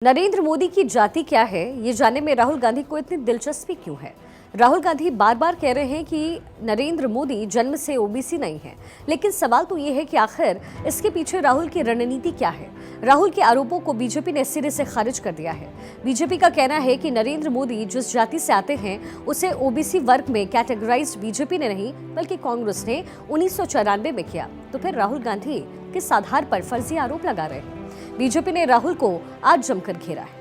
नरेंद्र मोदी की जाति क्या है, ये जानने में राहुल गांधी को इतनी दिलचस्पी क्यों है। राहुल गांधी बार बार कह रहे हैं कि नरेंद्र मोदी जन्म से ओबीसी नहीं है, लेकिन सवाल तो ये है कि आखिर इसके पीछे राहुल की रणनीति क्या है। राहुल के आरोपों को बीजेपी ने सिरे से खारिज कर दिया है। बीजेपी का कहना है कि नरेंद्र मोदी जिस जाति से आते हैं उसे ओबीसी वर्ग में कैटेगराइज बीजेपी ने नहीं बल्कि कांग्रेस ने 1994 में किया। तो फिर राहुल गांधी किस आधार पर फर्जी आरोप लगा रहे हैं। बीजेपी ने राहुल को आज जमकर घेरा है।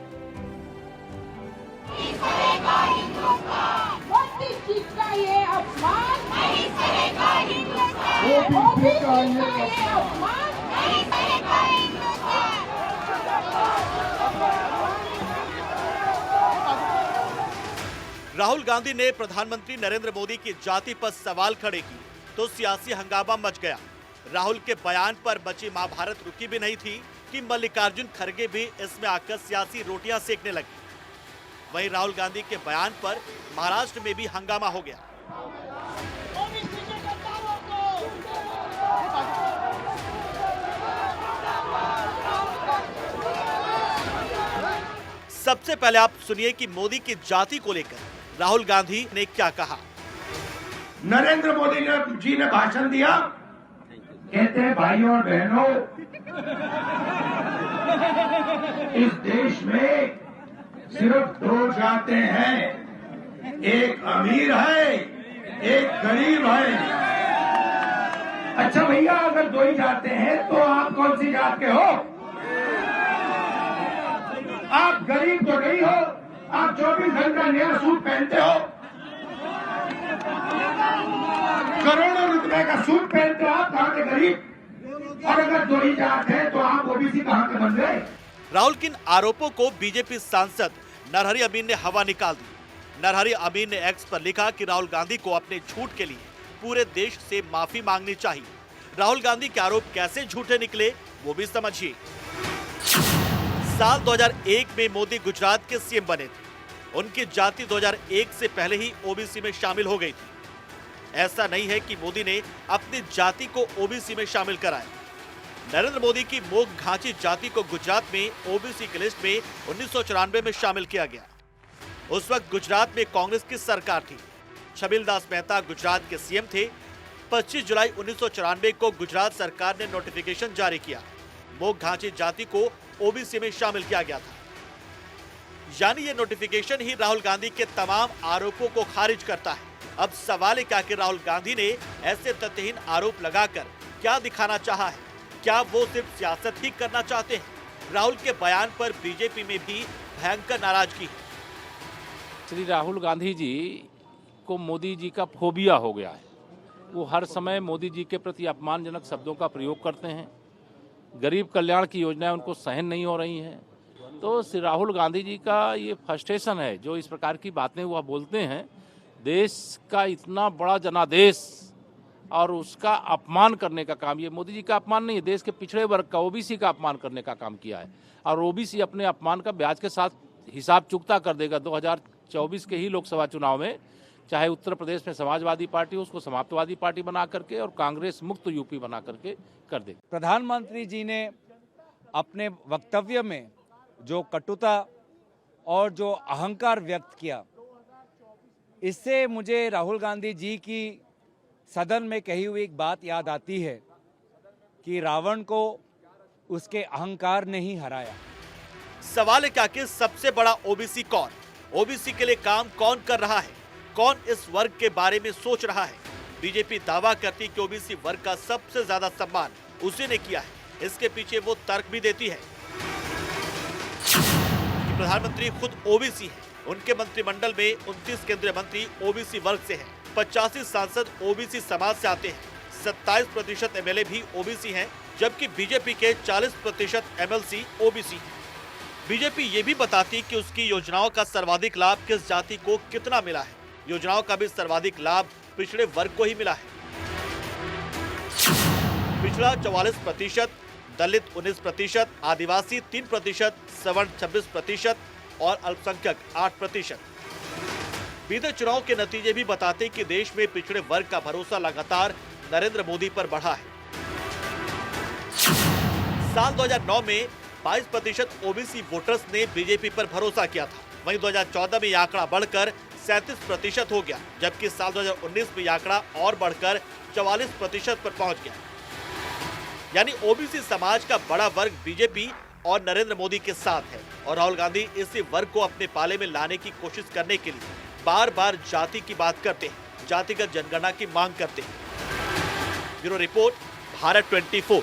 राहुल गांधी ने प्रधानमंत्री नरेंद्र मोदी की जाति पर सवाल खड़े किए तो सियासी हंगामा मच गया। राहुल के बयान पर बची महाभारत रुकी भी नहीं थी कि मल्लिकार्जुन खड़गे भी इसमें आकर सियासी रोटियां सेकने लगे। वहीं राहुल गांधी के बयान पर महाराष्ट्र में भी हंगामा हो गया। सबसे पहले आप सुनिए कि मोदी की जाति को लेकर राहुल गांधी ने क्या कहा। नरेंद्र मोदी जी ने भाषण दिया, कहते हैं भाइयों और बहनों, इस देश में सिर्फ दो जातें हैं, एक अमीर है एक गरीब है। अच्छा भैया, अगर दो ही जाते हैं तो आप कौन सी जात के हो? आप गरीब तो नहीं हो, आप 24 घंटा नया सूट पहनते हो, करोड़ों रुपए का सूट पहनते हो, आप कहां के गरीब? और अगर दो ही जात है तो आप ओबीसी कहां के बन गए? राहुल के इन आरोपों को बीजेपी सांसद नरहरि अमीन ने हवा निकाल दी। नरहरि अमीन ने एक्स पर लिखा कि राहुल गांधी को अपने झूठ के लिए पूरे देश से माफी मांगनी चाहिए। राहुल गांधी के आरोप कैसे झूठे निकले वो भी समझिए। साल 2001 में मोदी गुजरात के सीएम बने थे। उनकी जाति 2001 से पहले ही ओबीसी में शामिल हो गई थी। ऐसा नहीं है कि मोदी ने अपनी जाति को ओबीसी में शामिल कराया। नरेंद्र मोदी की मोग घांची जाति को गुजरात में ओबीसी की लिस्ट में 1994 में शामिल किया गया। उस वक्त गुजरात में कांग्रेस की सरकार थी। छबिलदास मेहता गुजरात के सीएम थे। 25 जुलाई 1994 को गुजरात सरकार ने नोटिफिकेशन जारी किया। मोग घांची जाति को ओबीसी में शामिल किया गया था। यानी ये नोटिफिकेशन ही राहुल गांधी के तमाम आरोपों को खारिज करता है। अब सवाल है क्या कि राहुल गांधी ने ऐसे तथ्यहीन आरोप लगाकर क्या दिखाना चाहा है? क्या वो सिर्फ सियासत ही करना चाहते हैं? राहुल के बयान पर बीजेपी में भी भयंकर नाराजगी है। श्री राहुल गांधी जी को मोदी जी का फोबिया हो गया है। वो हर समय मोदी जी के प्रति अपमानजनक शब्दों का प्रयोग करते हैं। गरीब कल्याण की योजनाएं उनको सहन नहीं हो रही हैं। तो श्री राहुल गांधी जी का ये फ्रस्ट्रेशन है, जो इस प्रकार की बातें वह बोलते हैं। देश का इतना बड़ा जनादेश और उसका अपमान करने का काम, ये मोदी जी का अपमान नहीं है, देश के पिछड़े वर्ग का, ओबीसी का अपमान करने का काम किया है। और ओबीसी अपने अपमान का ब्याज के साथ हिसाब चुकता कर देगा। 2024 के ही लोकसभा चुनाव में, चाहे उत्तर प्रदेश में समाजवादी पार्टी उसको समाप्तवादी पार्टी बना करके और कांग्रेस मुक्त यूपी बना करके कर दे। प्रधानमंत्री जी ने अपने वक्तव्य में जो कटुता और जो अहंकार व्यक्त किया, इससे मुझे राहुल गांधी जी की सदन में कही हुई एक बात याद आती है कि रावण को उसके अहंकार ने ही हराया। सवाल है क्या कि सबसे बड़ा ओबीसी कौन? ओबीसी के लिए काम कौन कर रहा है? कौन इस वर्ग के बारे में सोच रहा है? बीजेपी दावा करती कि ओबीसी वर्ग का सबसे ज्यादा सम्मान उसी ने किया है। इसके पीछे वो तर्क भी देती है कि प्रधानमंत्री खुद ओबीसी है। उनके मंत्रिमंडल में 29 केंद्रीय मंत्री ओबीसी वर्ग से हैं। 85 सांसद ओबीसी समाज से आते हैं। 27% एमएलए भी ओबीसी हैं, जबकि बीजेपी के 40% एमएलसी ओबीसी हैं। बीजेपी ये भी बताती कि उसकी योजनाओं का सर्वाधिक लाभ किस जाति को कितना मिला है। योजनाओं का भी सर्वाधिक लाभ पिछड़े वर्ग को ही मिला है। पिछड़ा 44%, दलित 19%, आदिवासी 3%, सवर्ण 26% और अल्पसंख्यक 8%। बीते चुनाव के नतीजे भी बताते कि देश में पिछड़े वर्ग का भरोसा लगातार नरेंद्र मोदी पर बढ़ा है। साल 2009 में 22% ओबीसी वोटर्स ने बीजेपी पर भरोसा किया था। वहीं 2014 में यह आंकड़ा बढ़कर 37% हो गया, जबकि साल 2019 में यह आंकड़ा और बढ़कर 44% पर पहुंच गया। यानी ओबीसी समाज का बड़ा वर्ग बीजेपी और नरेंद्र मोदी के साथ है और राहुल गांधी इसी वर्ग को अपने पाले में लाने की कोशिश करने के लिए बार बार जाति की बात करते हैं, जातिगत जनगणना की मांग करते हैं। Bureau report, Bharat 24।